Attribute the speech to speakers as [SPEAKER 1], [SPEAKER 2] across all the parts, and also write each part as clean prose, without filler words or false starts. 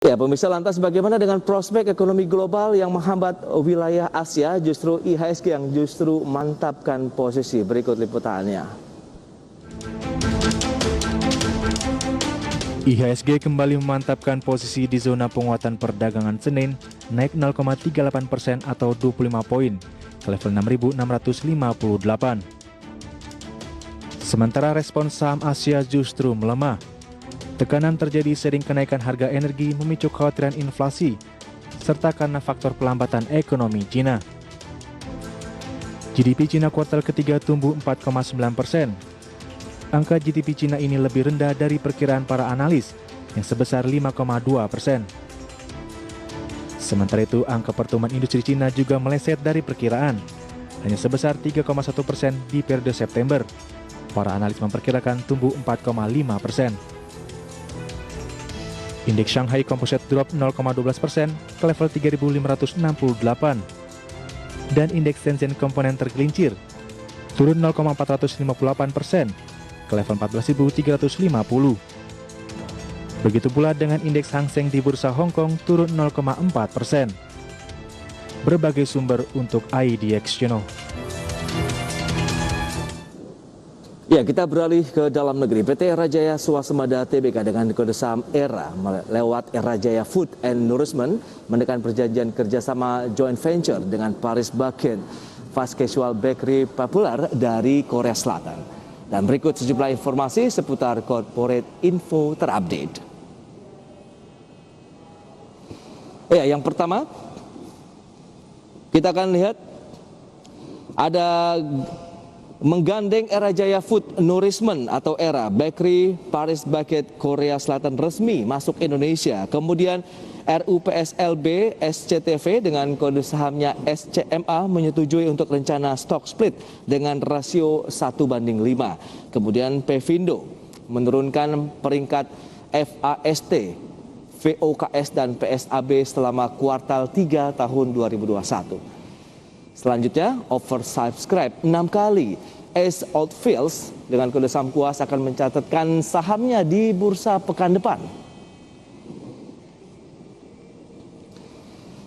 [SPEAKER 1] Ya, pemirsa, lantas bagaimana dengan prospek ekonomi global yang menghambat wilayah Asia? Justru IHSG yang justru mantapkan posisi. Berikut liputannya.
[SPEAKER 2] IHSG kembali memantapkan posisi di zona penguatan perdagangan Senin, naik 0,38% atau 25 poin ke level 6.658. Sementara respons saham Asia justru melemah. Tekanan terjadi seiring kenaikan harga energi memicu kekhawatiran inflasi, serta karena faktor pelambatan ekonomi Cina. GDP Cina kuartal ketiga tumbuh 4,9%. Angka GDP Cina ini lebih rendah dari perkiraan para analis yang sebesar 5,2%. Sementara itu, angka pertumbuhan industri Cina juga meleset dari perkiraan, hanya sebesar 3,1% di periode September. Para analis memperkirakan tumbuh 4,5%. Indeks Shanghai Composite drop 0,12% ke level 3.568. Dan indeks Shenzhen komponen tergelincir turun 0,458% ke level 14.350. Begitu pula dengan indeks Hang Seng di Bursa Hong Kong turun 0,4%. Berbagai sumber untuk IDX Channel.
[SPEAKER 1] Ya, kita beralih ke dalam negeri. PT Era Jaya Swasembada Tbk dengan kode saham ERA lewat Era Jaya Food and Nourishment menekan perjanjian kerjasama joint venture dengan Paris Baken fast casual bakery populer dari Korea Selatan. Dan berikut sejumlah informasi seputar corporate info terupdate. Ya, yang pertama kita akan lihat ada menggandeng Era Jaya Food Nourishment atau ERA, Bakery Paris Baguette Korea Selatan resmi masuk Indonesia. Kemudian RUPSLB SCTV dengan kode sahamnya SCMA menyetujui untuk rencana stock split dengan rasio 1:5. Kemudian Pevindo menurunkan peringkat FAST, VOKS dan PSAB selama kuartal 3 tahun 2021. Selanjutnya, oversubscribe 6 kali. Ace Oldfields dengan kode saham kuas akan mencatatkan sahamnya di bursa pekan depan.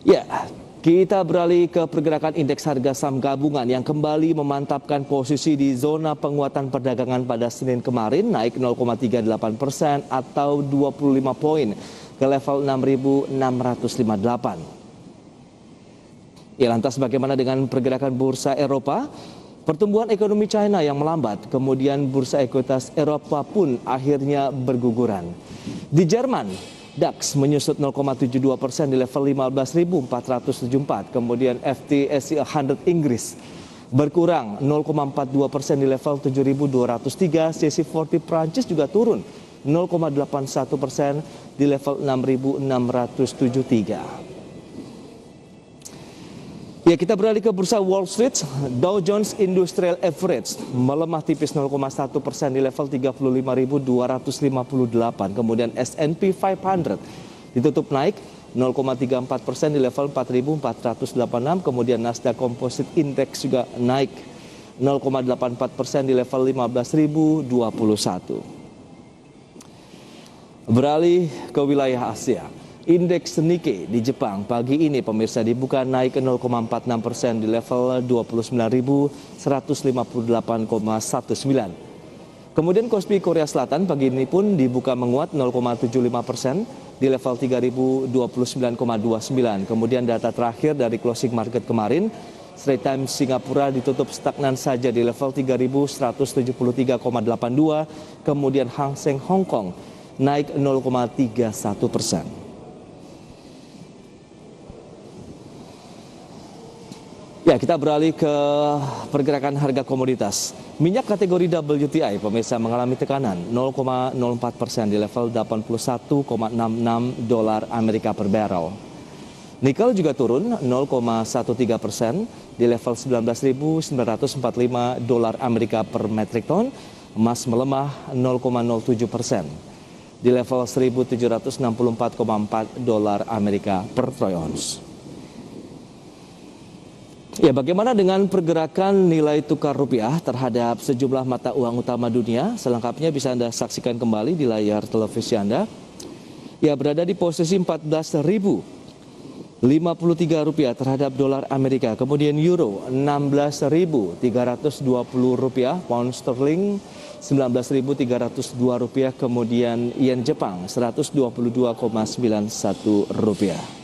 [SPEAKER 1] Ya, kita beralih ke pergerakan indeks harga saham gabungan yang kembali memantapkan posisi di zona penguatan perdagangan pada Senin kemarin, naik 0,38% atau 25 poin ke level 6.658. Ya, lantas bagaimana dengan pergerakan bursa Eropa? Pertumbuhan ekonomi China yang melambat, kemudian bursa ekuitas Eropa pun akhirnya berguguran. Di Jerman, DAX menyusut 0,72% di level 15.474, kemudian FTSE 100 Inggris berkurang 0,42% di level 7.203, CAC 40 Prancis juga turun 0,81% di level 6.673. Ya, kita beralih ke bursa Wall Street. Dow Jones Industrial Average melemah tipis 0,1% di level 35.258. Kemudian S&P 500 ditutup naik 0,34% di level 4.486. Kemudian Nasdaq Composite Index juga naik 0,84% di level 15.021. Beralih ke wilayah Asia. Indeks Nikkei di Jepang pagi ini pemirsa dibuka naik 0,46% di level 29.158,19. Kemudian Kospi Korea Selatan pagi ini pun dibuka menguat 0,75% di level 3029,29. Kemudian data terakhir dari closing market kemarin, Straits Times Singapura ditutup stagnan saja di level 3173,82. Kemudian Hang Seng Hong Kong naik 0,31%. Ya, kita beralih ke pergerakan harga komoditas. Minyak kategori WTI pemirsa mengalami tekanan 0,04% di level 81,66 dolar Amerika per barrel. Nikel juga turun 0,13% di level 19.945 dolar Amerika per metric ton. Emas melemah 0,07% di level 1.764,4 dolar Amerika per troy ounce. Ya, bagaimana dengan pergerakan nilai tukar rupiah terhadap sejumlah mata uang utama dunia? Selengkapnya bisa Anda saksikan kembali di layar televisi Anda. ia berada di posisi 14.053 rupiah terhadap dolar Amerika. Kemudian euro 16.320 rupiah, pound sterling 19.302 rupiah, kemudian yen Jepang 122,91 rupiah.